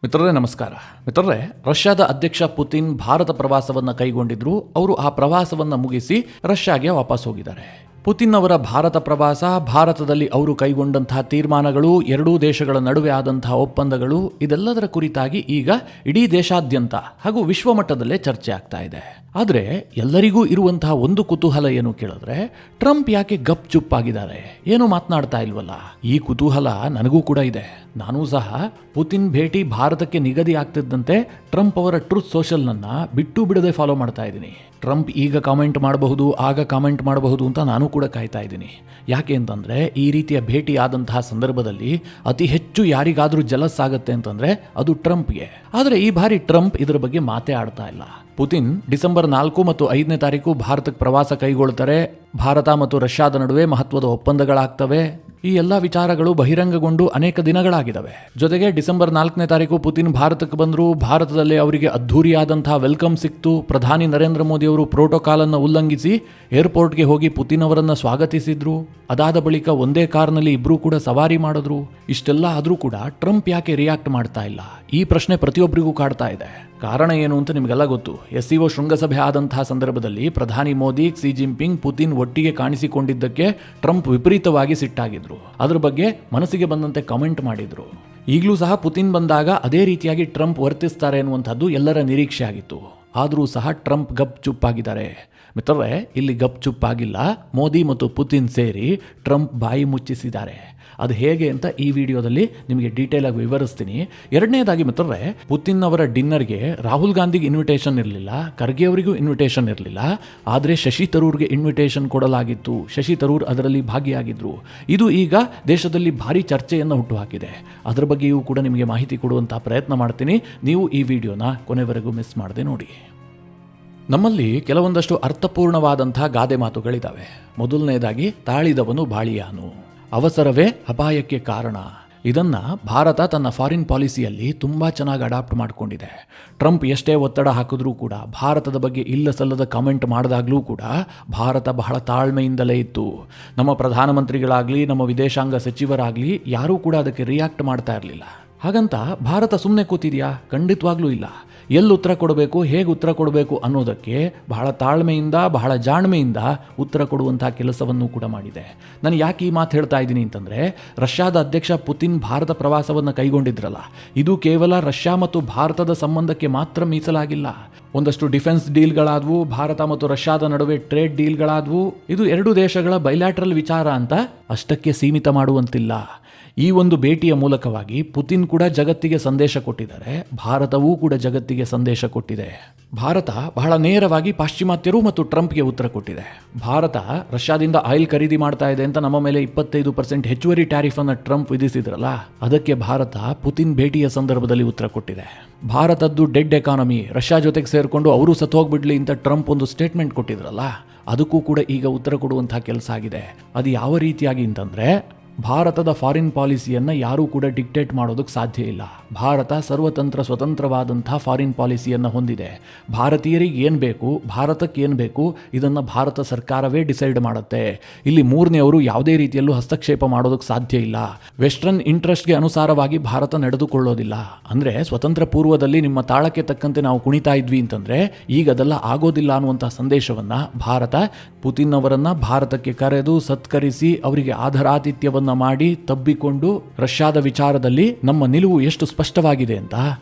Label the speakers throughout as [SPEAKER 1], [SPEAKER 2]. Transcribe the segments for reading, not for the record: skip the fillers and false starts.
[SPEAKER 1] ಮಿತ್ರರೇ ನಮಸ್ಕಾರ. ಮಿತ್ರರೇ, ರಷ್ಯಾದ ಅಧ್ಯಕ್ಷ ಪುತಿನ್ ಭಾರತ ಪ್ರವಾಸವನ್ನು ಕೈಗೊಂಡಿದ್ರು. ಅವರು ಆ ಪ್ರವಾಸವನ್ನು ಮುಗಿಸಿ ರಷ್ಯಾಗೆ ವಾಪಸ್ ಹೋಗಿದ್ದಾರೆ. ಪುತಿನ್ ಅವರ ಭಾರತ ಪ್ರವಾಸ, ಭಾರತದಲ್ಲಿ ಅವರು ಕೈಗೊಂಡಂತಹ ತೀರ್ಮಾನಗಳು, ಎರಡೂ ದೇಶಗಳ ನಡುವೆ ಆದಂತಹ ಒಪ್ಪಂದಗಳು, ಇದೆಲ್ಲದರ ಕುರಿತಾಗಿ ಈಗ ಇಡೀ ದೇಶಾದ್ಯಂತ ಹಾಗೂ ವಿಶ್ವಮಟ್ಟದಲ್ಲೇ ಚರ್ಚೆ ಆಗ್ತಾ ಇದೆ. ಆದರೆ ಎಲ್ಲರಿಗೂ ಇರುವಂತಹ ಒಂದು ಕುತೂಹಲ ಏನು ಕೇಳಿದ್ರೆ, ಟ್ರಂಪ್ ಯಾಕೆ ಗಪ್ ಚುಪ್ ಆಗಿದ್ದಾರೆ, ಏನು ಮಾತನಾಡ್ತಾ ಇಲ್ವಲ್ಲ? ಈ ಕುತೂಹಲ ನನಗೂ ಕೂಡ ಇದೆ. ನಾನೂ ಸಹ ಪುತಿನ್ ಭೇಟಿ ಭಾರತಕ್ಕೆ ನಿಗದಿ ಆಗ್ತಿದ್ದಂತೆ ಟ್ರಂಪ್ ಅವರ ಟ್ರೂತ್ ಸೋಷಲ್ನನ್ನ ಬಿಟ್ಟು ಬಿಡದೆ ಫಾಲೋ ಮಾಡ್ತಾ ಇದ್ದೀನಿ. ಟ್ರಂಪ್ ಈಗ ಕಾಮೆಂಟ್ ಮಾಡಬಹುದು, ಆಗ ಕಾಮೆಂಟ್ ಮಾಡಬಹುದು ಅಂತ ನಾನು ಕೂಡ ಕಾಯ್ತಾ ಇದ್ದೀನಿ. ಯಾಕೆ ಅಂತಂದರೆ, ಈ ರೀತಿಯ ಭೇಟಿ ಆದಂತಹ ಸಂದರ್ಭದಲ್ಲಿ ಅತಿ ಹೆಚ್ಚು ಯಾರಿಗಾದರೂ ಜಲಸ್ ಆಗುತ್ತೆ ಅಂತಂದರೆ ಅದು ಟ್ರಂಪ್ಗೆ. ಆದರೆ ಈ ಬಾರಿ ಟ್ರಂಪ್ ಇದರ ಬಗ್ಗೆ ಮಾತೇ ಆಡ್ತಾ ಇಲ್ಲ. ಪುತಿನ್ ಡಿಸೆಂಬರ್ 4 ಮತ್ತು 5ನೇ ತಾರೀಕು ಭಾರತಕ್ಕೆ ಪ್ರವಾಸ ಕೈಗೊಳ್ತಾರೆ. ಭಾರತ ಮತ್ತು ರಷ್ಯಾದ ನಡುವೆ ಮಹತ್ವದ ಒಪ್ಪಂದಗಳಾಗ್ತವೆ. ಈ ಎಲ್ಲ ವಿಚಾರಗಳು ಬಹಿರಂಗಗೊಂಡು ಅನೇಕ ದಿನಗಳಾಗಿದ್ದಾವೆ. ಜೊತೆಗೆ ಡಿಸೆಂಬರ್ 4ನೇ ತಾರೀಕು ಪುತಿನ್ ಭಾರತಕ್ಕೆ ಬಂದರು. ಭಾರತದಲ್ಲಿ ಅವರಿಗೆ ಅದ್ಧೂರಿಯಾದಂತಹ ವೆಲ್ಕಮ್ ಸಿಕ್ತು. ಪ್ರಧಾನಿ ನರೇಂದ್ರ ಮೋದಿ ಅವರು ಪ್ರೋಟೋಕಾಲ್ ಅನ್ನು ಉಲ್ಲಂಘಿಸಿ ಏರ್ಪೋರ್ಟ್ಗೆ ಹೋಗಿ ಪುತಿನ್ ಅವರನ್ನ ಸ್ವಾಗತಿಸಿದ್ರು. ಅದಾದ ಬಳಿಕ ಒಂದೇ ಕಾರ್ನಲ್ಲಿ ಇಬ್ರು ಕೂಡ ಸವಾರಿ ಮಾಡಿದ್ರು. ಇಷ್ಟೆಲ್ಲ ಆದರೂ ಕೂಡ ಟ್ರಂಪ್ ಯಾಕೆ ರಿಯಾಕ್ಟ್ ಮಾಡ್ತಾ ಇಲ್ಲ? ಈ ಪ್ರಶ್ನೆ ಪ್ರತಿಯೊಬ್ಬರಿಗೂ ಕಾಡ್ತಾ ಇದೆ. ಕಾರಣ ಏನು ಅಂತ ನಿಮಗೆಲ್ಲ ಗೊತ್ತು. SCO ಶೃಂಗಸಭೆ ಆದಂತಹ ಸಂದರ್ಭದಲ್ಲಿ ಪ್ರಧಾನಿ ಮೋದಿ, ಕ್ಸಿ ಜಿನ್ಪಿಂಗ್, ಪುತಿನ್ ಒಟ್ಟಿಗೆ ಕಾಣಿಸಿಕೊಂಡಿದ್ದಕ್ಕೆ ಟ್ರಂಪ್ ವಿಪರೀತವಾಗಿ ಸಿಟ್ಟಾಗಿದ್ರು. ಅದ್ರ ಬಗ್ಗೆ ಮನಸ್ಸಿಗೆ ಬಂದಂತೆ ಕಮೆಂಟ್ ಮಾಡಿದ್ರು. ಈಗಲೂ ಸಹ ಪುತಿನ್ ಬಂದಾಗ ಅದೇ ರೀತಿಯಾಗಿ ಟ್ರಂಪ್ ವರ್ತಿಸ್ತಾರೆ ಎನ್ನುವಂಥದ್ದು ಎಲ್ಲರ ನಿರೀಕ್ಷೆ ಆಗಿತ್ತು. ಆದರೂ ಸಹ ಟ್ರಂಪ್ ಗಪ್ ಚುಪ್ ಆಗಿದ್ದಾರೆ. ಮಿತ್ರರೇ, ಇಲ್ಲಿ ಗಪ್ ಚುಪ್ ಆಗಿಲ್ಲ. ಮೋದಿ ಮತ್ತು ಪುತಿನ್ ಸೇರಿ ಟ್ರಂಪ್ ಬಾಯಿ ಮುಚ್ಚಿಸಿದ್ದಾರೆ. ಅದು ಹೇಗೆ ಅಂತ ಈ ವಿಡಿಯೋದಲ್ಲಿ ನಿಮಗೆ ಡೀಟೇಲ್ ಆಗಿ ವಿವರಿಸ್ತೀನಿ. ಎರಡನೇದಾಗಿ ಮಿತ್ರರೇ, ಪುತಿನ್ ಅವರ ಡಿನ್ನರ್ಗೆ ರಾಹುಲ್ ಗಾಂಧಿಗೆ ಇನ್ವಿಟೇಷನ್ ಇರಲಿಲ್ಲ, ಖರ್ಗೆ ಅವರಿಗೂ ಇನ್ವಿಟೇಷನ್ ಇರಲಿಲ್ಲ. ಆದರೆ ಶಶಿ ತರೂರ್ಗೆ ಇನ್ವಿಟೇಷನ್ ಕೊಡಲಾಗಿತ್ತು. ಶಶಿ ತರೂರ್ ಅದರಲ್ಲಿ ಭಾಗಿಯಾಗಿದ್ರು. ಇದು ಈಗ ದೇಶದಲ್ಲಿ ಭಾರಿ ಚರ್ಚೆಯನ್ನು ಹುಟ್ಟುಹಾಕಿದೆ. ಅದರ ಬಗ್ಗೆಯೂ ಕೂಡ ನಿಮಗೆ ಮಾಹಿತಿ ಕೊಡುವಂತಹ ಪ್ರಯತ್ನ ಮಾಡ್ತೀನಿ. ನೀವು ಈ ವಿಡಿಯೋನ ಕೊನೆವರೆಗೂ ಮಿಸ್ ಮಾಡದೆ ನೋಡಿ. ನಮ್ಮಲ್ಲಿ ಕೆಲವೊಂದಷ್ಟು ಅರ್ಥಪೂರ್ಣವಾದಂತಹ ಗಾದೆ ಮಾತುಗಳಿದ್ದಾವೆ. ಮೊದಲನೇದಾಗಿ, ತಾಳಿದವನು ಬಾಳಿಯಾನು, ಅವಸರವೇ ಅಪಾಯಕ್ಕೆ ಕಾರಣ. ಇದನ್ನು ಭಾರತ ತನ್ನ ಫಾರಿನ್ ಪಾಲಿಸಿಯಲ್ಲಿ ತುಂಬ ಚೆನ್ನಾಗಿ ಅಡಾಪ್ಟ್ ಮಾಡಿಕೊಂಡಿದೆ. ಟ್ರಂಪ್ ಎಷ್ಟೇ ಒತ್ತಡ ಹಾಕಿದ್ರೂ ಕೂಡ, ಭಾರತದ ಬಗ್ಗೆ ಇಲ್ಲ ಸಲ್ಲದ ಕಾಮೆಂಟ್ ಮಾಡಿದಾಗಲೂ ಕೂಡ ಭಾರತ ಬಹಳ ತಾಳ್ಮೆಯಿಂದಲೇ ಇತ್ತು. ನಮ್ಮ ಪ್ರಧಾನಮಂತ್ರಿಗಳಾಗಲಿ, ನಮ್ಮ ವಿದೇಶಾಂಗ ಸಚಿವರಾಗಲಿ ಯಾರೂ ಕೂಡ ಅದಕ್ಕೆ ರಿಯಾಕ್ಟ್ ಮಾಡ್ತಾ ಇರಲಿಲ್ಲ. ಹಾಗಂತ ಭಾರತ ಸುಮ್ಮನೆ ಕೂತಿದೆಯಾ? ಖಂಡಿತವಾಗ್ಲೂ ಇಲ್ಲ. ಎಲ್ಲಿ ಉತ್ತರ ಕೊಡಬೇಕು, ಹೇಗೆ ಉತ್ತರ ಕೊಡಬೇಕು ಅನ್ನೋದಕ್ಕೆ ಬಹಳ ತಾಳ್ಮೆಯಿಂದ, ಬಹಳ ಜಾಣ್ಮೆಯಿಂದ ಉತ್ತರ ಕೊಡುವಂತಹ ಕೆಲಸವನ್ನು ಕೂಡ ಮಾಡಿದೆ. ನಾನು ಯಾಕೆ ಈ ಮಾತು ಹೇಳ್ತಾ ಇದ್ದೀನಿ ಅಂತಂದರೆ, ರಷ್ಯಾದ ಅಧ್ಯಕ್ಷ ಪುತಿನ್ ಭಾರತ ಪ್ರವಾಸವನ್ನು ಕೈಗೊಂಡಿದ್ರಲ್ಲ, ಇದು ಕೇವಲ ರಷ್ಯಾ ಮತ್ತು ಭಾರತದ ಸಂಬಂಧಕ್ಕೆ ಮಾತ್ರ ಮೀಸಲಾಗಿಲ್ಲ. ಒಂದಷ್ಟು ಡಿಫೆನ್ಸ್ ಡೀಲ್ಗಳಾದವು, ಭಾರತ ಮತ್ತು ರಷ್ಯಾದ ನಡುವೆ ಟ್ರೇಡ್ ಡೀಲ್ಗಳಾದವು. ಇದು ಎರಡು ದೇಶಗಳ ಬೈಲ್ಯಾಟ್ರಲ್ ವಿಚಾರ ಅಂತ ಅಷ್ಟಕ್ಕೆ ಸೀಮಿತ ಮಾಡುವಂತಿಲ್ಲ. ಈ ಒಂದು ಭೇಟಿಯ ಮೂಲಕವಾಗಿ ಪುತಿನ್ ಕೂಡ ಜಗತ್ತಿಗೆ ಸಂದೇಶ ಕೊಟ್ಟಿದ್ದಾರೆ, ಭಾರತವೂ ಕೂಡ ಜಗತ್ತಿಗೆ ಸಂದೇಶ ಕೊಟ್ಟಿದೆ. ಭಾರತ ಬಹಳ ನೇರವಾಗಿ ಪಾಶ್ಚಿಮಾತ್ಯರು ಮತ್ತು ಟ್ರಂಪ್ಗೆ ಉತ್ತರ ಕೊಟ್ಟಿದೆ. ಭಾರತ ರಷ್ಯಾದಿಂದ ಆಯಿಲ್ ಖರೀದಿ ಮಾಡ್ತಾ ಇದೆ ಅಂತ ನಮ್ಮ ಮೇಲೆ 25% ಹೆಚ್ಚುವರಿ ಟ್ಯಾರಿಫ್ ಅನ್ನು ಟ್ರಂಪ್ ವಿಧಿಸಿದ್ರಲ್ಲ, ಅದಕ್ಕೆ ಭಾರತ ಪುತಿನ್ ಭೇಟಿಯ ಸಂದರ್ಭದಲ್ಲಿ ಉತ್ತರ ಕೊಟ್ಟಿದೆ. ಭಾರತದ್ದು ಡೆಡ್ ಎಕಾನಮಿ, ರಷ್ಯಾ ಜೊತೆಗೆ ಸೇರಿಕೊಂಡು ಅವರು ಸತ್ತು ಹೋಗ್ಬಿಡ್ಲಿ ಅಂತ ಟ್ರಂಪ್ ಒಂದು ಸ್ಟೇಟ್ಮೆಂಟ್ ಕೊಟ್ಟಿದ್ರಲ್ಲ, ಅದಕ್ಕೂ ಕೂಡ ಈಗ ಉತ್ತರ ಕೊಡುವಂತಹ ಕೆಲಸ ಆಗಿದೆ. ಅದು ಯಾವ ರೀತಿಯಾಗಿ ಅಂತಂದರೆ, ಭಾರತದ ಫಾರಿನ್ ಪಾಲಿಸಿಯನ್ನು ಯಾರೂ ಕೂಡ ಡಿಕ್ಟೇಟ್ ಮಾಡೋದಕ್ಕೆ ಸಾಧ್ಯ ಇಲ್ಲ. ಭಾರತ ಸರ್ವತಂತ್ರ ಸ್ವತಂತ್ರವಾದಂಥ ಫಾರಿನ್ ಪಾಲಿಸಿಯನ್ನು ಹೊಂದಿದೆ. ಭಾರತೀಯರಿಗೆ ಏನು ಬೇಕು, ಭಾರತಕ್ಕೆ ಏನು ಬೇಕು, ಇದನ್ನು ಭಾರತ ಸರ್ಕಾರವೇ ಡಿಸೈಡ್ ಮಾಡುತ್ತೆ. ಇಲ್ಲಿ ಮೂರನೆಯವರು ಯಾವುದೇ ರೀತಿಯಲ್ಲೂ ಹಸ್ತಕ್ಷೇಪ ಮಾಡೋದಕ್ಕೆ ಸಾಧ್ಯ ಇಲ್ಲ. ವೆಸ್ಟರ್ನ್ ಇಂಟ್ರೆಸ್ಟ್ಗೆ ಅನುಸಾರವಾಗಿ ಭಾರತ ನಡೆದುಕೊಳ್ಳೋದಿಲ್ಲ. ಅಂದರೆ ಸ್ವತಂತ್ರ ಪೂರ್ವದಲ್ಲಿ ನಿಮ್ಮ ತಾಳಕ್ಕೆ ತಕ್ಕಂತೆ ನಾವು ಕುಣಿತಾ ಇದ್ವಿ ಅಂತಂದರೆ ಈಗ ಅದೆಲ್ಲ ಆಗೋದಿಲ್ಲ ಅನ್ನುವಂಥ ಸಂದೇಶವನ್ನು ಭಾರತ ಪುತಿನ್ ಅವರನ್ನು ಭಾರತಕ್ಕೆ ಕರೆದು ಸತ್ಕರಿಸಿ ಅವರಿಗೆ ಆದರಾತಿಥ್ಯವನ್ನು ಮಾಡಿ ತಬ್ಬಿಕೊಂಡು ರಷ್ಯಾದ ವಿಚಾರದಲ್ಲಿ ನಮ್ಮ ನಿಲುವು ಎಷ್ಟು ಸ್ಪಷ್ಟವಾಗಿದೆ ಅಂತ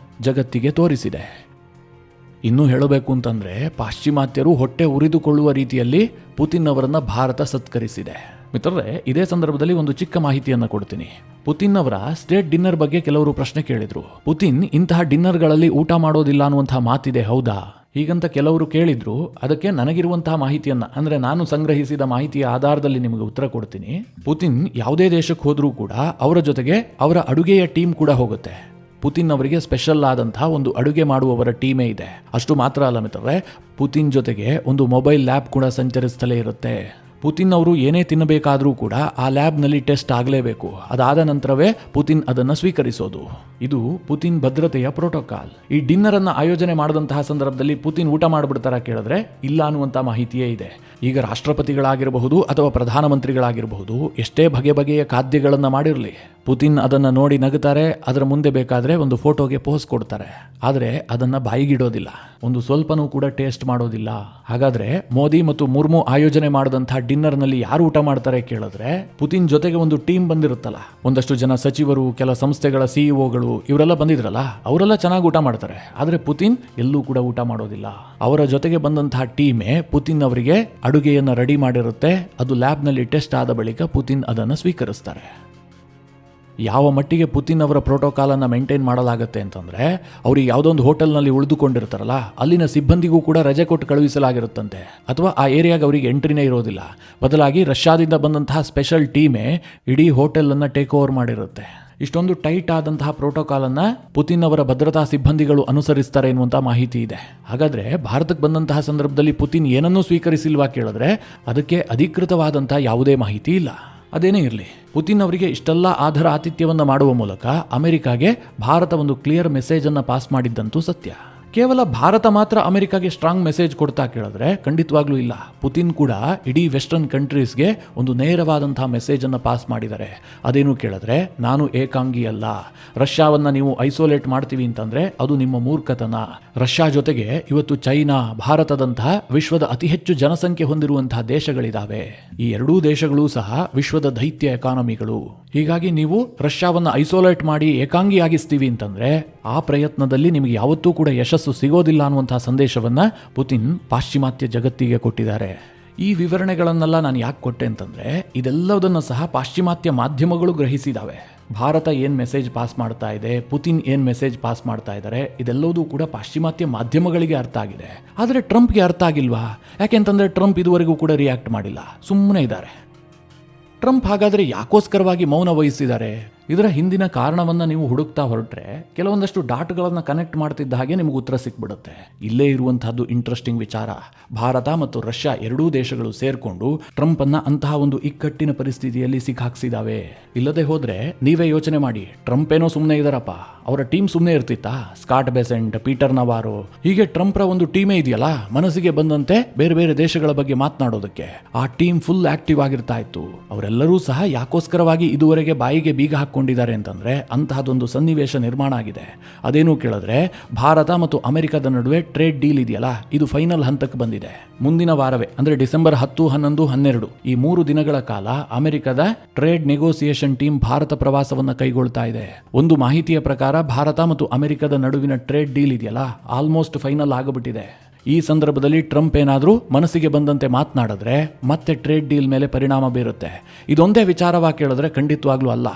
[SPEAKER 1] ಜಗತ್ತಿಗೆ ತೋರಿಸಿದೆ. ಇನ್ನೂ ಹೇಳಬೇಕು ಅಂತಂದ್ರೆ, ಪಾಶ್ಚಿಮಾತ್ಯರು ಹೊಟ್ಟೆ ಉರಿದುಕೊಳ್ಳುವ ರೀತಿಯಲ್ಲಿ ಪುತಿನ್ ಅವರನ್ನ ಭಾರತ ಸತ್ಕರಿಸಿದೆ. ಮಿತ್ರರೇ, ಇದೇ ಸಂದರ್ಭದಲ್ಲಿ ಒಂದು ಚಿಕ್ಕ ಮಾಹಿತಿಯನ್ನು ಕೊಡ್ತೀನಿ. ಪುತಿನ್ ಅವರ ಸ್ಟೇಟ್ ಡಿನ್ನರ್ ಬಗ್ಗೆ ಕೆಲವರು ಪ್ರಶ್ನೆ ಕೇಳಿದ್ರು. ಪುತಿನ್ ಇಂತಹ ಡಿನ್ನರ್ಗಳಲ್ಲಿ ಊಟ ಮಾಡೋದಿಲ್ಲ ಅನ್ನುವಂತಹ ಮಾತಿದೆ, ಹೌದಾ? ಹೀಗಂತ ಕೆಲವರು ಕೇಳಿದ್ರು. ಅದಕ್ಕೆ ನನಗಿರುವಂತಹ ಮಾಹಿತಿಯನ್ನು, ಅಂದರೆ ನಾನು ಸಂಗ್ರಹಿಸಿದ ಮಾಹಿತಿಯ ಆಧಾರದಲ್ಲಿ ನಿಮಗೆ ಉತ್ತರ ಕೊಡ್ತೀನಿ. ಪುತಿನ್ ಯಾವುದೇ ದೇಶಕ್ಕೆ ಹೋದರೂ ಕೂಡ ಅವರ ಜೊತೆಗೆ ಅವರ ಅಡುಗೆಯ ಟೀಮ್ ಕೂಡ ಹೋಗುತ್ತೆ. ಪುತಿನ್ ಅವರಿಗೆ ಸ್ಪೆಷಲ್ ಆದಂತಹ ಒಂದು ಅಡುಗೆ ಮಾಡುವವರ ಟೀಮೇ ಇದೆ. ಅಷ್ಟು ಮಾತ್ರ ಅಲ್ಲ ಮಿತ್ರರೇ, ಪುತಿನ್ ಜೊತೆಗೆ ಒಂದು ಮೊಬೈಲ್ ಲ್ಯಾಬ್ ಕೂಡ ಸಂಚರಿಸ್ತಲೇ ಇರುತ್ತೆ. ಪುತಿನ್ ಅವರು ಏನೇ ತಿನ್ನಬೇಕಾದರೂ ಕೂಡ ಆ ಲ್ಯಾಬ್ನಲ್ಲಿ ಟೆಸ್ಟ್ ಆಗಲೇಬೇಕು. ಅದಾದ ನಂತರವೇ ಪುತಿನ್ ಅದನ್ನು ಸ್ವೀಕರಿಸೋದು. ಇದು ಪುತಿನ್ ಭದ್ರತೆಯ ಪ್ರೋಟೋಕಾಲ್. ಈ ಡಿನ್ನರ್ ಅನ್ನು ಆಯೋಜನೆ ಮಾಡಿದಂತಹ ಸಂದರ್ಭದಲ್ಲಿ ಪುತಿನ್ ಊಟ ಮಾಡಿಬಿಡ್ತಾರ ಕೇಳಿದ್ರೆ ಇಲ್ಲ ಅನ್ನುವಂಥ ಮಾಹಿತಿಯೇ ಇದೆ. ಈಗ ರಾಷ್ಟ್ರಪತಿಗಳಾಗಿರಬಹುದು ಅಥವಾ ಪ್ರಧಾನಮಂತ್ರಿಗಳಾಗಿರಬಹುದು, ಎಷ್ಟೇ ಬಗೆ ಬಗೆಯ ಖಾದ್ಯಗಳನ್ನು ಮಾಡಿರಲಿ, ಪುತಿನ್ ಅದನ್ನ ನೋಡಿ ನಗುತ್ತಾರೆ, ಅದರ ಮುಂದೆ ಬೇಕಾದ್ರೆ ಒಂದು ಫೋಟೋಗೆ ಪೋಸ್ ಕೊಡ್ತಾರೆ, ಆದರೆ ಅದನ್ನ ಬಾಯಿಗಿಡೋದಿಲ್ಲ, ಒಂದು ಸ್ವಲ್ಪನೂ ಕೂಡ ಟೇಸ್ಟ್ ಮಾಡೋದಿಲ್ಲ. ಹಾಗಾದ್ರೆ ಮೋದಿ ಮತ್ತು ಮುರ್ಮು ಆಯೋಜನೆ ಮಾಡಿದಂತಹ ಡಿನ್ನರ್ ನಲ್ಲಿ ಯಾರು ಊಟ ಮಾಡ್ತಾರೆ ಕೇಳಿದ್ರೆ, ಪುತಿನ್ ಜೊತೆಗೆ ಒಂದು ಟೀಮ್ ಬಂದಿರುತ್ತಲ್ಲ, ಒಂದಷ್ಟು ಜನ ಸಚಿವರು, ಕೆಲ ಸಂಸ್ಥೆಗಳ ಸಿಇಒಗಳು, ಇವರೆಲ್ಲ ಬಂದಿದ್ರಲ್ಲ, ಅವರೆಲ್ಲ ಚೆನ್ನಾಗಿ ಊಟ ಮಾಡ್ತಾರೆ. ಆದ್ರೆ ಪುತಿನ್ ಎಲ್ಲೂ ಕೂಡ ಊಟ ಮಾಡೋದಿಲ್ಲ. ಅವರ ಜೊತೆಗೆ ಬಂದಂತಹ ಟೀಮೇ ಪುತಿನ್ ಅವರಿಗೆ ಅಡುಗೆಯನ್ನ ರೆಡಿ ಮಾಡಿರುತ್ತೆ. ಅದು ಲ್ಯಾಬ್ ನಲ್ಲಿ ಟೆಸ್ಟ್ ಆದ ಬಳಿಕ ಪುತಿನ್ ಅದನ್ನು ಸ್ವೀಕರಿಸ್ತಾರೆ. ಯಾವ ಮಟ್ಟಿಗೆ ಪುತಿನ್ ಅವರ ಪ್ರೋಟೋಕಾಲ್ ಅನ್ನ ಮೇಂಟೈನ್ ಮಾಡಲಾಗುತ್ತೆ ಅಂತಂದ್ರೆ, ಅವ್ರಿಗೆ ಯಾವುದೋ ಒಂದು ಹೋಟೆಲ್ನಲ್ಲಿ ಉಳಿದುಕೊಂಡಿರ್ತಾರಲ್ಲ, ಅಲ್ಲಿನ ಸಿಬ್ಬಂದಿಗೂ ಕೂಡ ರಜೆ ಕೊಟ್ಟು ಕಳುಹಿಸಲಾಗಿರುತ್ತಂತೆ, ಅಥವಾ ಆ ಏರಿಯಾಗೆ ಅವರಿಗೆ ಎಂಟ್ರಿನೇ ಇರೋದಿಲ್ಲ. ಬದಲಾಗಿ ರಷ್ಯಾದಿಂದ ಬಂದಂತಹ ಸ್ಪೆಷಲ್ ಟೀಮೇ ಇಡೀ ಹೋಟೆಲ್ ಅನ್ನ ಟೇಕ್ ಓವರ್ ಮಾಡಿರುತ್ತೆ. ಇಷ್ಟೊಂದು ಟೈಟ್ ಆದಂತಹ ಪ್ರೋಟೋಕಾಲ್ ಅನ್ನ ಪುತಿನ್ ಅವರ ಭದ್ರತಾ ಸಿಬ್ಬಂದಿಗಳು ಅನುಸರಿಸ್ತಾರೆ ಎನ್ನುವಂತ ಮಾಹಿತಿ ಇದೆ. ಹಾಗಾದ್ರೆ ಭಾರತಕ್ಕೆ ಬಂದಂತಹ ಸಂದರ್ಭದಲ್ಲಿ ಪುತಿನ್ ಏನನ್ನೂ ಸ್ವೀಕರಿಸಿಲ್ವಾ ಕೇಳಿದ್ರೆ, ಅದಕ್ಕೆ ಅಧಿಕೃತವಾದಂತಹ ಯಾವುದೇ ಮಾಹಿತಿ ಇಲ್ಲ. ಅದೇನೇ ಇರಲಿ, ಪುತಿನ್ ಅವರಿಗೆ ಇಷ್ಟೆಲ್ಲ ಆಧಾರ ಆತಿಥ್ಯವನ್ನು ಮಾಡುವ ಮೂಲಕ ಅಮೆರಿಕಾಗೆ ಭಾರತ ಒಂದು ಕ್ಲಿಯರ್ ಮೆಸೇಜ್ ಅನ್ನ ಪಾಸ್ ಮಾಡಿದ್ದಂತೂ ಸತ್ಯ. ಕೇವಲ ಭಾರತ ಮಾತ್ರ ಅಮೆರಿಕಾಗೆ ಸ್ಟ್ರಾಂಗ್ ಮೆಸೇಜ್ ಕೊಡ್ತಾ ಕೇಳಿದ್ರೆ ಖಂಡಿತವಾಗ್ಲೂ ಇಲ್ಲ. ಪುತಿನ್ ಕೂಡ ಇಡೀ ವೆಸ್ಟರ್ನ್ ಕಂಟ್ರೀಸ್ಗೆ ಒಂದು ನೇರವಾದಂತಹ ಮೆಸೇಜ್ ಅನ್ನು ಪಾಸ್ ಮಾಡಿದ್ದಾರೆ. ಅದೇನು ಕೇಳಿದ್ರೆ, ನಾನು ಏಕಾಂಗಿ ಅಲ್ಲ, ರಷ್ಯಾವನ್ನ ನೀವು ಐಸೋಲೇಟ್ ಮಾಡ್ತೀವಿ ಅಂತಂದ್ರೆ ಅದು ನಿಮ್ಮ ಮೂರ್ಖತನ. ರಷ್ಯಾ ಜೊತೆಗೆ ಇವತ್ತು ಚೈನಾ, ಭಾರತದಂತಹ ವಿಶ್ವದ ಅತಿ ಹೆಚ್ಚು ಜನಸಂಖ್ಯೆ ಹೊಂದಿರುವಂತಹ ದೇಶಗಳಿದಾವೆ. ಈ ಎರಡೂ ದೇಶಗಳು ಸಹ ವಿಶ್ವದ ದೈತ್ಯ ಎಕಾನಮಿಗಳು. ಹೀಗಾಗಿ ನೀವು ರಷ್ಯಾವನ್ನ ಐಸೋಲೇಟ್ ಮಾಡಿ ಏಕಾಂಗಿಯಾಗಿಸ್ತೀವಿ ಅಂತಂದ್ರೆ ಆ ಪ್ರಯತ್ನದಲ್ಲಿ ನಿಮಗೆ ಯಾವತ್ತೂ ಕೂಡ ಯಶಸ್ಸು ಸಿಗೋದಿಲ್ಲ ಅನ್ನುವಂತಹ ಸಂದೇಶವನ್ನ ಪುತಿನ್ ಪಾಶ್ಚಿಮಾತ್ಯ ಜಗತ್ತಿಗೆ ಕೊಟ್ಟಿದ್ದಾರೆ. ಈ ವಿವರಣೆಗಳನ್ನೆಲ್ಲ ನಾನು ಯಾಕೆ ಕೊಟ್ಟೆ ಅಂತಂದ್ರೆ, ಇದೆಲ್ಲದನ್ನು ಸಹ ಪಾಶ್ಚಿಮಾತ್ಯ ಮಾಧ್ಯಮಗಳು ಗ್ರಹಿಸಿದಾವೆ. ಭಾರತ ಏನ್ ಮೆಸೇಜ್ ಪಾಸ್ ಮಾಡ್ತಾ ಇದೆ, ಪುತಿನ್ ಏನ್ ಮೆಸೇಜ್ ಪಾಸ್ ಮಾಡ್ತಾ ಇದ್ದಾರೆ, ಇದೆಲ್ಲವೂ ಕೂಡ ಪಾಶ್ಚಿಮಾತ್ಯ ಮಾಧ್ಯಮಗಳಿಗೆ ಅರ್ಥ ಆಗಿದೆ. ಆದರೆ ಟ್ರಂಪ್ಗೆ ಅರ್ಥ ಆಗಿಲ್ವಾ? ಯಾಕೆಂತಂದ್ರೆ ಟ್ರಂಪ್ ಇದುವರೆಗೂ ಕೂಡ ರಿಯಾಕ್ಟ್ ಮಾಡಿಲ್ಲ, ಸುಮ್ಮನೆ ಇದ್ದಾರೆ. ಟ್ರಂಪ್ ಹಾಗಾದ್ರೆ ಯಾಕೋಸ್ಕರವಾಗಿ ಮೌನ ವಹಿಸಿದ್ದಾರೆ? ಇದರ ಹಿಂದಿನ ಕಾರಣವನ್ನ ನೀವು ಹುಡುಕ್ತಾ ಹೊರಟ್ರೆ ಕೆಲವೊಂದಷ್ಟು ಡಾಟ್ಗಳನ್ನು ಕನೆಕ್ಟ್ ಮಾಡ್ತಿದ್ದ ಹಾಗೆ ನಿಮಗೆ ಉತ್ತರ ಸಿಕ್ಬಿಡುತ್ತೆ. ಇಲ್ಲೇ ಇರುವಂತಹದ್ದು ಇಂಟ್ರೆಸ್ಟಿಂಗ್ ವಿಚಾರ. ಭಾರತ ಮತ್ತು ರಷ್ಯಾ ಎರಡೂ ದೇಶಗಳು ಸೇರ್ಕೊಂಡು ಟ್ರಂಪ್ ಅನ್ನ ಅಂತಹ ಒಂದು ಇಕ್ಕಟ್ಟಿನ ಪರಿಸ್ಥಿತಿಯಲ್ಲಿ ಸಿಕ್ಕಾಕ್ಸಿದಾವೆ. ಇಲ್ಲದೆ ಹೋದ್ರೆ ನೀವೇ ಯೋಚನೆ ಮಾಡಿ, ಟ್ರಂಪ್ ಏನೋ ಸುಮ್ಮನೆ ಇದಾರಪ್ಪ, ಅವರ ಟೀಮ್ ಸುಮ್ಮನೆ ಇರ್ತಿತ್ತಾ? ಸ್ಕಾಟ್ ಬೆಸೆಂಟ್, ಪೀಟರ್ ನವಾರೋ, ಹೀಗೆ ಟ್ರಂಪ್ರ ಒಂದು ಟೀಮೇ ಇದೆಯಲ್ಲ, ಮನಸ್ಸಿಗೆ ಬಂದಂತೆ ಬೇರೆ ಬೇರೆ ದೇಶಗಳ ಬಗ್ಗೆ ಮಾತನಾಡೋದಕ್ಕೆ. ಆ ಟೀಮ್ ಫುಲ್ ಆಕ್ಟಿವ್ ಆಗಿರ್ತಾ ಇತ್ತು. ಅವರೆಲ್ಲರೂ ಸಹ ಯಾಕೋಸ್ಕರವಾಗಿ ಇದುವರೆಗೆ ಬಾಯಿಗೆ ಬೀಗ ಹಾಕೊಂಡಿದ್ದಾರೆ ಅಂತಂದ್ರೆ ಅಂತಹದೊಂದು ಸನ್ನಿವೇಶ ನಿರ್ಮಾಣ ಆಗಿದೆ. ಅದೇನು ಕೇಳಿದ್ರೆ, ಭಾರತ ಮತ್ತು ಅಮೆರಿಕದ ನಡುವೆ ಟ್ರೇಡ್ ಡೀಲ್ ಇದೆಯಲ್ಲ, ಇದು ಫೈನಲ್ ಹಂತಕ್ಕೆ ಬಂದಿದೆ. ಮುಂದಿನ ವಾರವೇ ಅಂದ್ರೆ ಡಿಸೆಂಬರ್ 10, 11, 12 ಈ 3 ದಿನಗಳ ಕಾಲ ಅಮೆರಿಕದ ಟ್ರೇಡ್ ನೆಗೋಸಿಯೇಷನ್ ಟೀಮ್ ಭಾರತ ಪ್ರವಾಸವನ್ನ ಕೈಗೊಳ್ತಾ ಇದೆ. ಒಂದು ಮಾಹಿತಿಯ ಪ್ರಕಾರ ಭಾರತ ಮತ್ತು ಅಮೆರಿಕದ ನಡುವಿನ ಟ್ರೇಡ್ ಡೀಲ್ ಇದೆಯಲ್ಲ, ಆಲ್ಮೋಸ್ಟ್ ಫೈನಲ್ ಆಗಿಬಿಟ್ಟಿದೆ. ಈ ಸಂದರ್ಭದಲ್ಲಿ ಟ್ರಂಪ್ ಏನಾದರೂ ಮನಸ್ಸಿಗೆ ಬಂದಂತೆ ಮಾತನಾಡಿದ್ರೆ ಮತ್ತೆ ಟ್ರೇಡ್ ಡೀಲ್ ಮೇಲೆ ಪರಿಣಾಮ ಬೀರುತ್ತೆ. ಇದೊಂದೇ ವಿಚಾರವಾಗಿ ಕೇಳಿದ್ರೆ ಖಂಡಿತವಾಗ್ಲೂ ಅಲ್ಲ.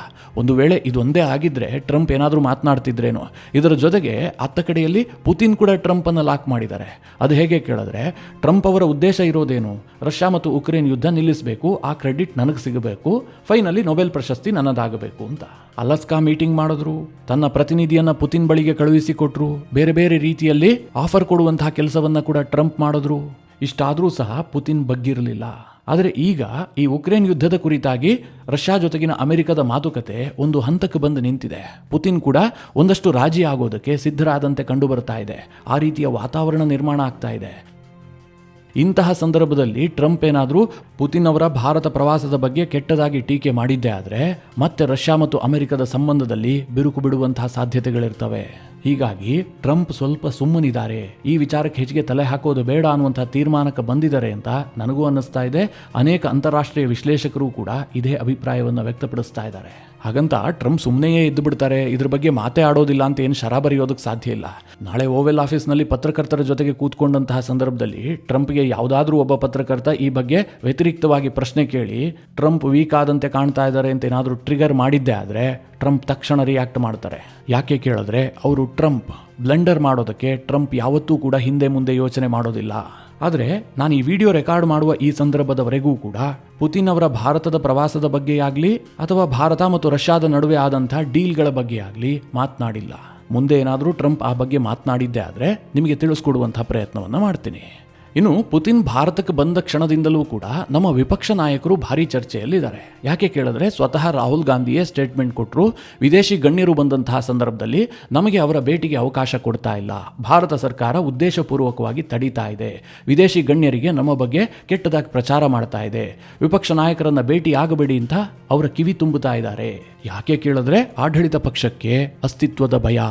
[SPEAKER 1] ಒಂದು ವೇಳೆ ಇದೊಂದೇ ಆಗಿದ್ರೆ ಟ್ರಂಪ್ ಏನಾದರೂ ಮಾತನಾಡ್ತಿದ್ರೇನೋ. ಇದರ ಜೊತೆಗೆ ಅತ್ತ ಕಡೆಯಲ್ಲಿ ಪುತಿನ್ ಕೂಡ ಟ್ರಂಪ್ ಅನ್ನು ಲಾಕ್ ಮಾಡಿದ್ದಾರೆ. ಅದು ಹೇಗೆ ಕೇಳಿದ್ರೆ, ಟ್ರಂಪ್ ಅವರ ಉದ್ದೇಶ ಇರೋದೇನು? ರಷ್ಯಾ ಮತ್ತು ಉಕ್ರೇನ್ ಯುದ್ಧ ನಿಲ್ಲಿಸಬೇಕು, ಆ ಕ್ರೆಡಿಟ್ ನನಗೆ ಸಿಗಬೇಕು, ಫೈನಲಿ ನೊಬೆಲ್ ಪ್ರಶಸ್ತಿ ನನ್ನದಾಗಬೇಕು ಅಂತ. ಅಲಾಸ್ಕಾ ಮೀಟಿಂಗ್ ಮಾಡಿದ್ರು, ತನ್ನ ಪ್ರತಿನಿಧಿಯನ್ನ ಪುತಿನ್ ಬಳಿಗೆ ಕಳುಹಿಸಿಕೊಟ್ರು, ಬೇರೆ ಬೇರೆ ರೀತಿಯಲ್ಲಿ ಆಫರ್ ಕೊಡುವಂತಹ ಕೆಲಸವನ್ನ ಕೂಡ ಟ್ರಂಪ್ ಮಾಡಿದ್ರು. ಇಷ್ಟಾದರೂ ಸಹ ಪುತಿನ್ ಬಗ್ಗಿರಲಿಲ್ಲ. ಆದರೆ ಈಗ ಈ ಉಕ್ರೇನ್ ಯುದ್ಧದ ಕುರಿತಾಗಿ ರಷ್ಯಾ ಜೊತೆಗಿನ ಅಮೆರಿಕದ ಮಾತುಕತೆ ಒಂದು ಹಂತಕ್ಕೆ ಬಂದು ನಿಂತಿದೆ. ಪುತಿನ್ ಕೂಡ ಒಂದಷ್ಟು ರಾಜಿ ಆಗೋದಕ್ಕೆ ಸಿದ್ಧರಾದಂತೆ ಕಂಡು ಬರ್ತಾ ಇದೆ. ಆ ರೀತಿಯ ವಾತಾವರಣ ನಿರ್ಮಾಣ ಆಗ್ತಾ ಇದೆ. ಇಂತಹ ಸಂದರ್ಭದಲ್ಲಿ ಟ್ರಂಪ್ ಏನಾದರೂ ಪುತಿನ್ ಅವರ ಭಾರತ ಪ್ರವಾಸದ ಬಗ್ಗೆ ಕೆಟ್ಟದಾಗಿ ಟೀಕೆ ಮಾಡಿದ್ದೇ ಆದರೆ ಮತ್ತೆ ರಷ್ಯಾ ಮತ್ತು ಅಮೆರಿಕದ ಸಂಬಂಧದಲ್ಲಿ ಬಿರುಕು ಬಿಡುವಂತಹ ಸಾಧ್ಯತೆಗಳಿರ್ತವೆ. ಹೀಗಾಗಿ ಟ್ರಂಪ್ ಸ್ವಲ್ಪ ಸುಮ್ಮನಿದ್ದಾರೆ. ಈ ವಿಚಾರಕ್ಕೆ ಹೆಚ್ಚಿಗೆ ತಲೆ ಹಾಕೋದು ಬೇಡ ಅನ್ನುವಂತಹ ತೀರ್ಮಾನಕ್ಕೆ ಬಂದಿದ್ದಾರೆ ಅಂತ ನನಗೂ ಅನ್ನಿಸ್ತಾ ಇದೆ. ಅನೇಕ ಅಂತಾರಾಷ್ಟ್ರೀಯ ವಿಶ್ಲೇಷಕರು ಕೂಡ ಇದೇ ಅಭಿಪ್ರಾಯವನ್ನು ವ್ಯಕ್ತಪಡಿಸ್ತಾ ಇದ್ದಾರೆ. ಹಾಗಂತ ಟ್ರಂಪ್ ಸುಮ್ಮನೆಯೇ ಇದ್ದು ಬಿಡ್ತಾರೆ, ಇದ್ರ ಬಗ್ಗೆ ಮಾತೇ ಆಡೋದಿಲ್ಲ ಅಂತ ಏನು ಶರ ಬರೆಯೋದಕ್ಕೆ ಸಾಧ್ಯ ಇಲ್ಲ. ನಾಳೆ ಓವೆಲ್ ಆಫೀಸ್ನಲ್ಲಿ ಪತ್ರಕರ್ತರ ಜೊತೆಗೆ ಕೂತ್ಕೊಂಡಂತಹ ಸಂದರ್ಭದಲ್ಲಿ ಟ್ರಂಪ್ಗೆ ಯಾವುದಾದ್ರೂ ಒಬ್ಬ ಪತ್ರಕರ್ತ ಈ ಬಗ್ಗೆ ವ್ಯತಿರಿಕ್ತವಾಗಿ ಪ್ರಶ್ನೆ ಕೇಳಿ ಟ್ರಂಪ್ ವೀಕ್ ಆದಂತೆ ಕಾಣ್ತಾ ಇದ್ದಾರೆ ಅಂತ ಏನಾದರೂ ಟ್ರಿಗರ್ ಮಾಡಿದ್ದೆ ಆದರೆ ಟ್ರಂಪ್ ತಕ್ಷಣ ರಿಯಾಕ್ಟ್ ಮಾಡ್ತಾರೆ. ಯಾಕೆ ಕೇಳಿದ್ರೆ, ಅವರು ಟ್ರಂಪ್ ಬ್ಲೆಂಡರ್ ಮಾಡೋದಕ್ಕೆ ಟ್ರಂಪ್ ಯಾವತ್ತೂ ಕೂಡ ಹಿಂದೆ ಮುಂದೆ ಯೋಚನೆ ಮಾಡೋದಿಲ್ಲ. ಆದರೆ ನಾನು ಈ ವಿಡಿಯೋ ರೆಕಾರ್ಡ್ ಮಾಡುವ ಈ ಸಂದರ್ಭದವರೆಗೂ ಕೂಡ ಪುತಿನ್ ಅವರ ಭಾರತದ ಪ್ರವಾಸದ ಬಗ್ಗೆ ಆಗಲಿ ಅಥವಾ ಭಾರತ ಮತ್ತು ರಷ್ಯಾದ ನಡುವೆ ಆದಂತಹ ಡೀಲ್ಗಳ ಬಗ್ಗೆ ಆಗಲಿ ಮಾತನಾಡಿಲ್ಲ. ಮುಂದೆ ಏನಾದರೂ ಟ್ರಂಪ್ ಆ ಬಗ್ಗೆ ಮಾತನಾಡಿದ್ದೆ ಆದರೆ ನಿಮಗೆ ತಿಳಿಸ್ಕೊಡುವಂತಹ ಪ್ರಯತ್ನವನ್ನು ಮಾಡ್ತೀನಿ. ಇನ್ನು ಪುತಿನ್ ಭಾರತಕ್ಕೆ ಬಂದ ಕ್ಷಣದಿಂದಲೂ ಕೂಡ ನಮ್ಮ ವಿಪಕ್ಷ ನಾಯಕರು ಭಾರಿ ಚರ್ಚೆಯಲ್ಲಿದ್ದಾರೆ. ಯಾಕೆ ಕೇಳಿದ್ರೆ ಸ್ವತಃ ರಾಹುಲ್ ಗಾಂಧಿಯೇ ಸ್ಟೇಟ್ಮೆಂಟ್ ಕೊಟ್ಟರು, ವಿದೇಶಿ ಗಣ್ಯರು ಬಂದಂತಹ ಸಂದರ್ಭದಲ್ಲಿ ನಮಗೆ ಅವರ ಭೇಟಿಗೆ ಅವಕಾಶ ಕೊಡ್ತಾ ಇಲ್ಲ, ಭಾರತ ಸರ್ಕಾರ ಉದ್ದೇಶಪೂರ್ವಕವಾಗಿ ತಡೀತಾ ಇದೆ, ವಿದೇಶಿ ಗಣ್ಯರಿಗೆ ನಮ್ಮ ಬಗ್ಗೆ ಕೆಟ್ಟದಾಗಿ ಪ್ರಚಾರ ಮಾಡ್ತಾ ಇದೆ, ವಿಪಕ್ಷ ನಾಯಕರನ್ನ ಭೇಟಿ ಆಗಬೇಡಿ ಅಂತ ಅವರ ಕಿವಿ ತುಂಬುತ್ತಾ ಇದ್ದಾರೆ. ಯಾಕೆ ಕೇಳಿದ್ರೆ ಆಡಳಿತ ಪಕ್ಷಕ್ಕೆ ಅಸ್ತಿತ್ವದ ಭಯ.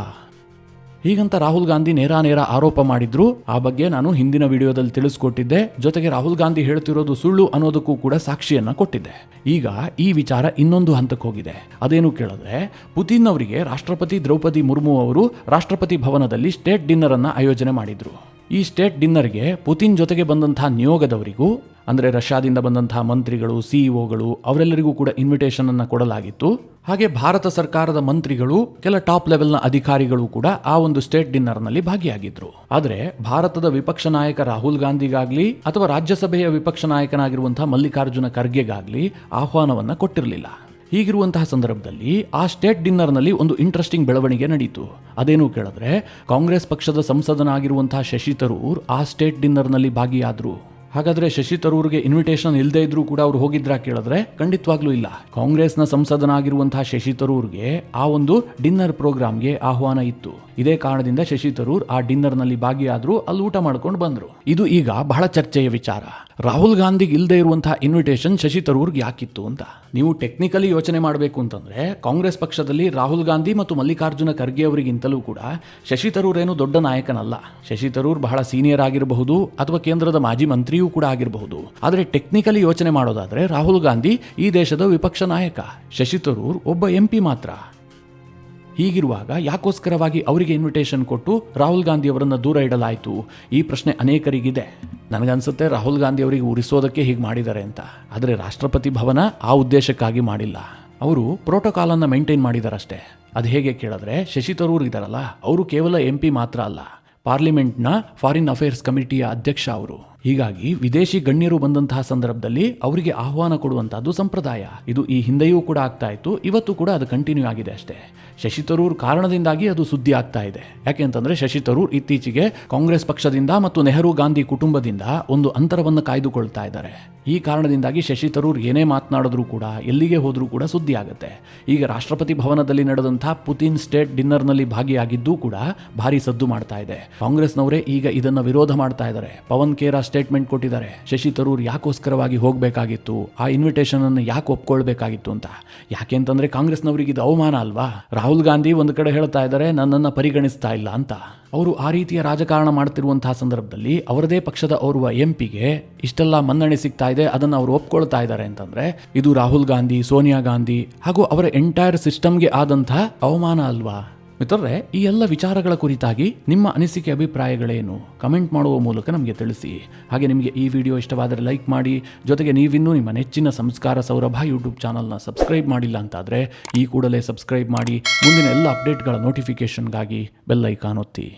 [SPEAKER 1] ಹೀಗಂತ ರಾಹುಲ್ ಗಾಂಧಿ ನೇರ ಆರೋಪ ಮಾಡಿದ್ರು. ಆ ಬಗ್ಗೆ ನಾನು ಹಿಂದಿನ ವಿಡಿಯೋದಲ್ಲಿ ತಿಳಿಸ್ಕೊಟ್ಟಿದ್ದೆ. ಜೊತೆಗೆ ರಾಹುಲ್ ಗಾಂಧಿ ಹೇಳ್ತಿರೋದು ಸುಳ್ಳು ಅನ್ನೋದಕ್ಕೂ ಕೂಡ ಸಾಕ್ಷಿಯನ್ನ ಕೊಟ್ಟಿದ್ದೆ. ಈಗ ಈ ವಿಚಾರ ಇನ್ನೊಂದು ಹಂತಕ್ಕೆ ಹೋಗಿದೆ. ಅದೇನು ಕೇಳಿದ್ರೆ, ಪುತಿನ್ ಅವರಿಗೆ ರಾಷ್ಟ್ರಪತಿ ದ್ರೌಪದಿ ಮುರ್ಮು ಅವರು ರಾಷ್ಟ್ರಪತಿ ಭವನದಲ್ಲಿ ಸ್ಟೇಟ್ ಡಿನ್ನರ್ ಅನ್ನ ಆಯೋಜನೆ ಮಾಡಿದ್ರು. ಈ ಸ್ಟೇಟ್ ಡಿನ್ನರ್ಗೆ ಪುತಿನ್ ಜೊತೆಗೆ ಬಂದಂತಹ ನಿಯೋಗದವರಿಗೂ, ಅಂದರೆ ರಷ್ಯಾದಿಂದ ಬಂದಂತಹ ಮಂತ್ರಿಗಳು, ಸಿಇಒಗಳು ಅವರೆಲ್ಲರಿಗೂ ಕೂಡ ಇನ್ವಿಟೇಷನ್ ಅನ್ನು ಕೊಡಲಾಗಿತ್ತು. ಹಾಗೆ ಭಾರತ ಸರ್ಕಾರದ ಮಂತ್ರಿಗಳು, ಕೆಲ ಟಾಪ್ ಲೆವೆಲ್ನ ಅಧಿಕಾರಿಗಳು ಕೂಡ ಆ ಒಂದು ಸ್ಟೇಟ್ ಡಿನ್ನರ್ನಲ್ಲಿ ಭಾಗಿಯಾಗಿದ್ರು. ಆದರೆ ಭಾರತದ ವಿಪಕ್ಷ ನಾಯಕ ರಾಹುಲ್ ಗಾಂಧಿಗಾಗ್ಲಿ ಅಥವಾ ರಾಜ್ಯಸಭೆಯ ವಿಪಕ್ಷ ನಾಯಕನಾಗಿರುವಂತಹ ಮಲ್ಲಿಕಾರ್ಜುನ ಖರ್ಗೆಗಾಗ್ಲಿ ಆಹ್ವಾನವನ್ನ ಕೊಟ್ಟಿರಲಿಲ್ಲ. ಹೀಗಿರುವಂತಹ ಸಂದರ್ಭದಲ್ಲಿ ಆ ಸ್ಟೇಟ್ ಡಿನ್ನರ್ನಲ್ಲಿ ಒಂದು ಇಂಟ್ರೆಸ್ಟಿಂಗ್ ಬೆಳವಣಿಗೆ ನಡೀತು. ಅದೇನು ಕೇಳಿದ್ರೆ, ಕಾಂಗ್ರೆಸ್ ಪಕ್ಷದ ಸಂಸದನಾಗಿರುವಂತಹ ಶಶಿ ತರೂರ್ ಆ ಸ್ಟೇಟ್ ಡಿನ್ನರ್ನಲ್ಲಿ ಭಾಗಿಯಾದ್ರು. ಹಾಗಾದ್ರೆ ಶಶಿ ತರೂರ್ಗೆ ಇನ್ವಿಟೇಷನ್ ಇಲ್ಲದೆ ಇದ್ರೂ ಕೂಡ ಅವ್ರು ಹೋಗಿದ್ರಾ ಕೇಳಿದ್ರೆ ಖಂಡಿತವಾಗ್ಲೂ ಇಲ್ಲ. ಕಾಂಗ್ರೆಸ್ನ ಸಂಸದನಾಗಿರುವಂತಹ ಶಶಿ ತರೂರ್ಗೆ ಆ ಒಂದು ಡಿನ್ನರ್ ಪ್ರೋಗ್ರಾಮ್ಗೆ ಆಹ್ವಾನ ಇತ್ತು. ಇದೇ ಕಾರಣದಿಂದ ಶಶಿ ತರೂರ್ ಆ ಡಿನ್ನರ್ನಲ್ಲಿ ಭಾಗಿಯಾದ್ರು, ಅಲ್ಲಿ ಊಟ ಮಾಡ್ಕೊಂಡು ಬಂದ್ರು. ಇದು ಈಗ ಬಹಳ ಚರ್ಚೆಯ ವಿಚಾರ. ರಾಹುಲ್ ಗಾಂಧಿಗೆ ಇಲ್ಲದೆ ಇರುವಂತಹ ಇನ್ವಿಟೇಷನ್ ಶಶಿ ತರೂರ್ಗೆ ಯಾಕಿತ್ತು ಅಂತ ನೀವು ಟೆಕ್ನಿಕಲಿ ಯೋಚನೆ ಮಾಡಬೇಕು ಅಂತಂದ್ರೆ, ಕಾಂಗ್ರೆಸ್ ಪಕ್ಷದಲ್ಲಿ ರಾಹುಲ್ ಗಾಂಧಿ ಮತ್ತು ಮಲ್ಲಿಕಾರ್ಜುನ ಖರ್ಗೆ ಅವರಿಗಿಂತಲೂ ಕೂಡ ಶಶಿ ತರೂರ್ ಏನು ದೊಡ್ಡ ನಾಯಕನಲ್ಲ. ಶಶಿ ತರೂರ್ ಬಹಳ ಸೀನಿಯರ್ ಆಗಿರಬಹುದು ಅಥವಾ ಕೇಂದ್ರದ ಮಾಜಿ ಮಂತ್ರಿಯೂ ಕೂಡ ಆಗಿರಬಹುದು. ಆದರೆ ಟೆಕ್ನಿಕಲಿ ಯೋಚನೆ ಮಾಡೋದಾದ್ರೆ ರಾಹುಲ್ ಗಾಂಧಿ ಈ ದೇಶದ ವಿಪಕ್ಷ ನಾಯಕ, ಶಶಿ ತರೂರ್ ಒಬ್ಬ MP ಮಾತ್ರ. ಹೀಗಿರುವಾಗ ಯಾಕೋಸ್ಕರವಾಗಿ ಅವರಿಗೆ ಇನ್ವಿಟೇಷನ್ ಕೊಟ್ಟು ರಾಹುಲ್ ಗಾಂಧಿ ಅವರನ್ನು ದೂರ ಇಡಲಾಯಿತು? ಈ ಪ್ರಶ್ನೆ ಅನೇಕರಿಗಿದೆ. ನನಗನ್ಸುತ್ತೆ ರಾಹುಲ್ ಗಾಂಧಿ ಅವರಿಗೆ ಉರಿಸೋದಕ್ಕೆ ಹೀಗೆ ಮಾಡಿದ್ದಾರೆ ಅಂತ. ಆದರೆ ರಾಷ್ಟ್ರಪತಿ ಭವನ ಆ ಉದ್ದೇಶಕ್ಕಾಗಿ ಮಾಡಿಲ್ಲ. ಅವರು ಪ್ರೋಟೋಕಾಲ್ ಅನ್ನು ಮೇಂಟೈನ್ ಮಾಡಿದಾರಷ್ಟೇ. ಅದು ಹೇಗೆ ಕೇಳಿದ್ರೆ, ಶಶಿ ತರೂರ್ ಇದಾರಲ್ಲ, ಅವರು ಕೇವಲ MP ಮಾತ್ರ ಅಲ್ಲ, ಪಾರ್ಲಿಮೆಂಟ್ನ ಫಾರಿನ್ ಅಫೇರ್ಸ್ ಕಮಿಟಿಯ ಅಧ್ಯಕ್ಷ ಅವರು. ಹೀಗಾಗಿ ವಿದೇಶಿ ಗಣ್ಯರು ಬಂದಂತಹ ಸಂದರ್ಭದಲ್ಲಿ ಅವರಿಗೆ ಆಹ್ವಾನ ಕೊಡುವಂತಹದ್ದು ಸಂಪ್ರದಾಯ. ಇದು ಈ ಹಿಂದೆಯೂ ಕೂಡ ಆಗ್ತಾ ಇತ್ತು, ಇವತ್ತು ಕೂಡ ಅದು ಕಂಟಿನ್ಯೂ ಆಗಿದೆ ಅಷ್ಟೇ. ಶಶಿ ತರೂರ್ ಕಾರಣದಿಂದಾಗಿ ಅದು ಸುದ್ದಿ ಆಗ್ತಾ ಇದೆ. ಯಾಕೆ ಅಂತಂದ್ರೆ, ಶಶಿ ತರೂರ್ ಇತ್ತೀಚೆಗೆ ಕಾಂಗ್ರೆಸ್ ಪಕ್ಷದಿಂದ ಮತ್ತು ನೆಹರು ಗಾಂಧಿ ಕುಟುಂಬದಿಂದ ಒಂದು ಅಂತರವನ್ನು ಕಾಯ್ದುಕೊಳ್ತಾ ಇದ್ದಾರೆ. ಈ ಕಾರಣದಿಂದಾಗಿ ಶಶಿ ತರೂರ್ ಏನೇ ಮಾತನಾಡಿದ್ರು ಕೂಡ, ಎಲ್ಲಿಗೆ ಹೋದ್ರೂ ಕೂಡ ಸುದ್ದಿ ಆಗುತ್ತೆ. ಈಗ ರಾಷ್ಟ್ರಪತಿ ಭವನದಲ್ಲಿ ನಡೆದಂತಹ ಪುತಿನ್ ಸ್ಟೇಟ್ ಡಿನ್ನರ್ನಲ್ಲಿ ಭಾಗಿಯಾಗಿದ್ದೂ ಕೂಡ ಭಾರಿ ಸದ್ದು ಮಾಡ್ತಾ ಇದೆ. ಕಾಂಗ್ರೆಸ್ನವರೇ ಈಗ ಇದನ್ನ ವಿರೋಧ ಮಾಡ್ತಾ ಇದ್ದಾರೆ. ಪವನ್ ಖೇರಾ ಸ್ಟೇಟ್ಮೆಂಟ್ ಕೊಟ್ಟಿದ್ದಾರೆ, ಶಶಿ ತರೂರ್ ಯಾಕೋಸ್ಕರವಾಗಿ ಹೋಗಬೇಕಾಗಿತ್ತು, ಆ ಇನ್ವಿಟೇಷನ್ ಅನ್ನು ಯಾಕೆ ಒಪ್ಕೊಳ್ಬೇಕಾಗಿತ್ತು ಅಂತ. ಯಾಕೆ ಅಂತಂದ್ರೆ ಕಾಂಗ್ರೆಸ್ನವರಿಗೆ ಇದು ಅವಮಾನ ಅಲ್ವಾ? ರಾಹುಲ್ ಗಾಂಧಿ ಒಂದು ಕಡೆ ಹೇಳ್ತಾ ಇದ್ದಾರೆ, ನನ್ನನ್ನು ಪರಿಗಣಿಸ್ತಾ ಇಲ್ಲ ಅಂತ. ಅವರು ಆ ರೀತಿಯ ರಾಜಕಾರಣ ಮಾಡ್ತಿರುವಂತಹ ಸಂದರ್ಭದಲ್ಲಿ ಅವರದೇ ಪಕ್ಷದ ಓರ್ವ MP-ಗೆ ಇಷ್ಟೆಲ್ಲ ಮನ್ನಣೆ ಸಿಗ್ತಾ ಇದೆ, ಅದನ್ನು ಅವರು ಒಪ್ಕೊಳ್ತಾ ಇದ್ದಾರೆ ಅಂತಂದ್ರೆ ಇದು ರಾಹುಲ್ ಗಾಂಧಿ, ಸೋನಿಯಾ ಗಾಂಧಿ ಹಾಗೂ ಅವರ ಎಂಟೈರ್ ಸಿಸ್ಟಮ್ಗೆ ಆದಂತಹ ಅವಮಾನ ಅಲ್ವಾ? ಮಿತ್ರರೇ, ಈ ಎಲ್ಲ ವಿಚಾರಗಳ ಕುರಿತಾಗಿ ನಿಮ್ಮ ಅನಿಸಿಕೆ ಅಭಿಪ್ರಾಯಗಳೇನು? ಕಮೆಂಟ್ ಮಾಡುವ ಮೂಲಕ ನಮಗೆ ತಿಳಿಸಿ. ಹಾಗೆ ನಿಮಗೆ ಈ ವಿಡಿಯೋ ಇಷ್ಟವಾದರೆ ಲೈಕ್ ಮಾಡಿ. ಜೊತೆಗೆ ನೀವಿನ್ನೂ ನಿಮ್ಮ ನೆಚ್ಚಿನ ಸಂಸ್ಕಾರ ಸೌರಭ ಯೂಟ್ಯೂಬ್ ಚಾನಲ್ನ ಸಬ್ಸ್ಕ್ರೈಬ್ ಮಾಡಿಲ್ಲ ಅಂತಾದರೆ ಈ ಕೂಡಲೇ ಸಬ್ಸ್ಕ್ರೈಬ್ ಮಾಡಿ. ಮುಂದಿನ ಎಲ್ಲ ಅಪ್ಡೇಟ್ಗಳ ನೋಟಿಫಿಕೇಷನ್ಗಾಗಿ ಬೆಲ್ ಐಕಾನ್ ಒತ್ತಿ.